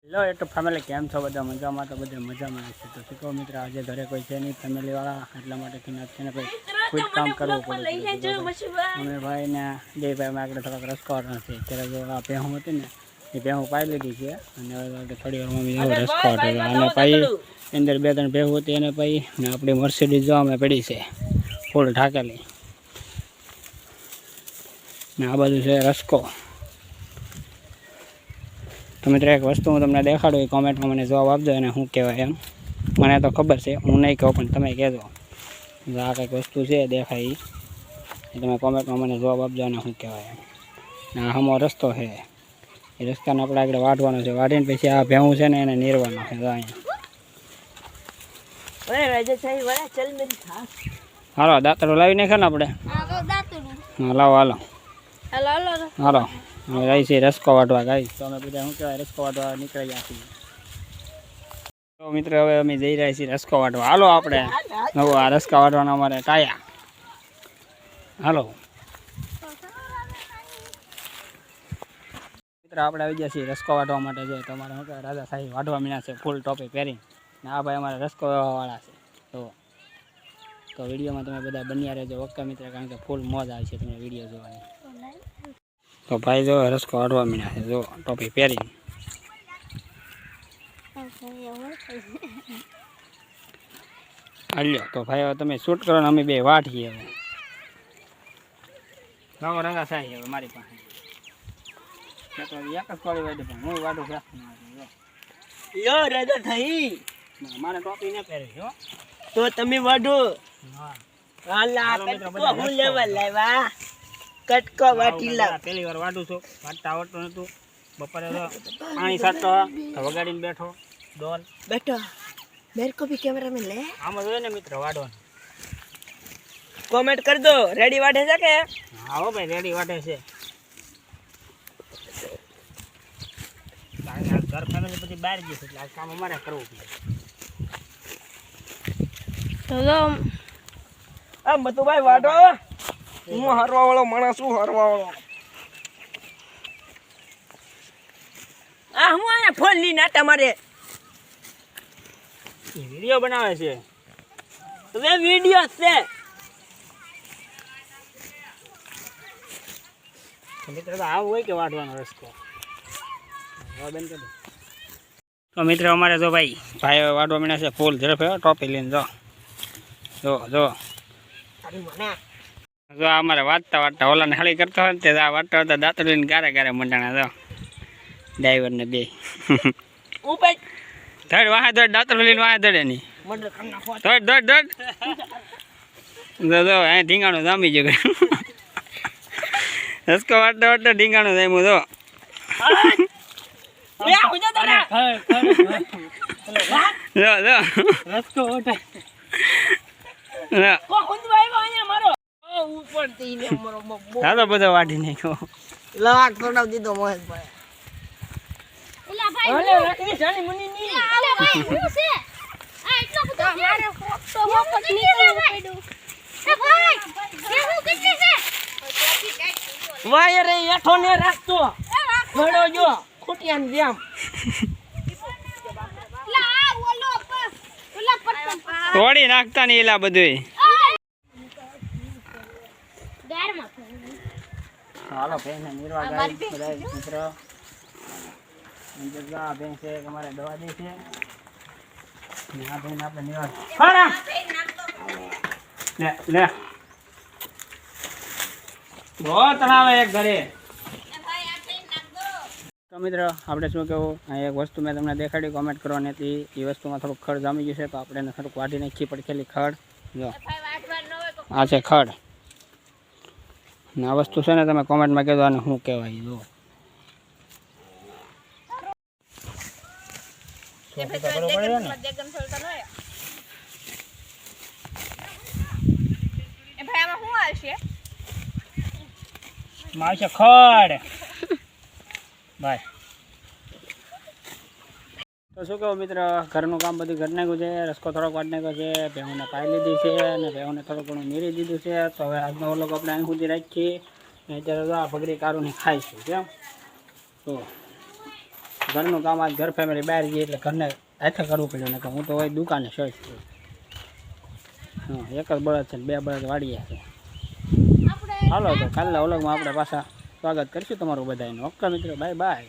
Hello YouTube family કેમ છો બધા મજામાં? તો બધા મજામાં છે. તો શું કહો મિત્ર, આજે ઘરે કોઈ છે નહીં ફેમિલીવાળા, એટલા માટે છે ને ભાઈ કોઈ કામ કરવું પડે. અમે ભાઈ ને બે ભાઈ આગળ થોડોક રસકો નથી. અત્યારે જો આ ભેહું હતી ને એ ભેહું પાઈ લીધી છે અને થોડી વાર મમ્મી રસકો અને પાઈ અંદર બે ત્રણ ભેહું હતી એને પાઈ ને આપણી મર્સિડીઝ જો અમે પડી છે ફૂલ ઢાકેલી ને આ બાજુ છે રસકો. તો મિત્રો એક વસ્તુ હું તમને દેખાડું, એ કોમેન્ટમાં મને જવાબ આપજો અને શું કહેવાય એમ. મને તો ખબર છે, હું નહીં કહું પણ તમે કહેજો. આ કંઈક વસ્તુ છે દેખાય એ તમે કોમેન્ટમાં મને જવાબ આપજો અને શું કહેવાય એમ. ને આ હમો રસ્તો છે, એ રસ્તાને આપણે આગળ વાઢવાનો છે. વાઢીને પછી આ ભેહું છે ને એને નીરવાનો છે. અહીંયા હાલો દાંતડું લાવી નાખે ને આપણે. હા લાવો હાલો હાલો અમે જાય છે રસકો વાટવા. ગાઈ તો અમે બધા શું કહેવાય રસકો વાટવા નીકળી ગયા છીએ. તો મિત્રો હવે અમે જઈ રહ્યા છીએ રસકો વાટવા. હાલો આપણે નવો આ રસકા વાટવાના અમારે ટાયા. હાલો મિત્રો આપણે આવી ગયા છીએ રસકો વાટવા માટે. જો તમારે શું કહેવાય રાજા સાહેબ વાટવા મીના છે ફૂલ ટોપી પહેરીને. ને આ ભાઈ અમારા રસકો વાળા છે. તો વિડીયોમાં તમે બધા બન્યા રહેજો ઓકે મિત્ર, કારણ કે ફૂલ મોજ આવે છે તમને વિડીયો જોવાની. તો ભાઈ જો રસકો વાટવા મીના છે, જો ટોપી પહેરીને. હાલ્યો તો ભાઈ હવે તમે શૂટ કરો ને અમે બે વાટીએ. હવે લાવો રંગા સાહી હવે મારી પાસે એક જ કોળી વાટી પણ હું વાટું રાજા થઈ મારે ટોપી ન પહેરી હો તો તમે વાઢો. કટકો વાટી લાવ. પહેલી વાર વાટું છું, વાટતા આવડતું નતું. બપોરે પાણી સાટતો વગાડીને બેઠો ડોલ બેઠો. મેરે કો ભી કેમેરા में ले. આમાં જોઈએ ને મિત્ર વાડવાનું. કોમેન્ટ કર દો રેડી વાટે છે કે? હા હો ભાઈ રેડી વાટે છે. ઘર ફેમિલી પછી બહાર જશે એટલે આ કામ અમારે કરવું પડે. ચલો આ મતુભાઈ વાટો. હું હરવા વાળો માણસ છું, હરવા વાળો. આ હું આયા ફોન લઈને આટા મારે વિડીયો બનાવે છે. હવે વિડિયો છે મિત્ર તો આવું હોય કે વાટવાનો રસ્તો. તો મિત્ર અમારે જો ભાઈ વાટવા મીના છે ફૂલ ઝડપે ટોપી લઈને. જો જો જો અમારે વાટતા વાટતા ઓલાને હળી કરતો હોય ને તે વાટતા વાટતા દાંતડીને ગારે ગારે મંડાણા. જો ડ્રાઈવરને બે ધડ વાહ ધડ દાંતડું લઈને વાહ ધડે નહીં ધડ ધડ ધડ. જો અહીંયા ઢીંગાણું જામી ગયું. રસકો વાટતા વાટતા ઢીંગાણું જામ્યું. જો દાદો બધો વાટી નાખ્યો. લાખ તોડાવ દીધો મોહેશભાઈ. વાયર હેઠો ને રાખતો ઘડો જો ખૂટિયાને જેમ. તોડી નાખતા નહીં એલા બધું. હાલો ભેંસ નિર્વા ગાય બધા મિત્ર. ભેંસ છે અમારે દવા દે છે. આ ભેંસ આપણે નિર્વા લે લે બહુ તણાવે એક ઘરે. તો મિત્ર આપણે શું કહેવું, એક વસ્તુ મેં તમને દેખાડી કોમેન્ટ કરવાની હતી. એ વસ્તુમાં થોડુંક ખડ જામી ગયું છે તો આપણે એને થોડુંક વાટી નાખી પડખેલી ખડ. જો આ છે ખડ ને આ વસ્તુ છે ને તમે કોમેન્ટમાં કહેજો આને શું કહેવાય. જો આવશે ખડ ભાઈ. તો શું કહું મિત્ર, ઘરનું કામ બધું કરી નાખ્યું છે. રસકો થોડોક વાટ નાખ્યો છે, ભેહુંને પાઈ લીધી છે અને ભેહુંને થોડું ઘણું નીરી દીધું છે. તો હવે આજનો ઓલો આપણે અહીં સુધી રાખીએ. અત્યારે તો આ ભગરી કારુંને ખાઈશું કેમ. તો ઘરનું કામ આજ ઘર ફેમિલી બહાર ગઈ એટલે ઘરને હાથે કરવું પડ્યું ને કે હું તો હોય દુકાને શોઈશ. હા, એક જ બળદ છે ને 2 બળદ વાડીએ છે. હાલો તો કાલના વ્લોગમાં આપણે પાછા સ્વાગત કરીશું તમારું બધાનું. ઓકે મિત્રો, બાય બાય.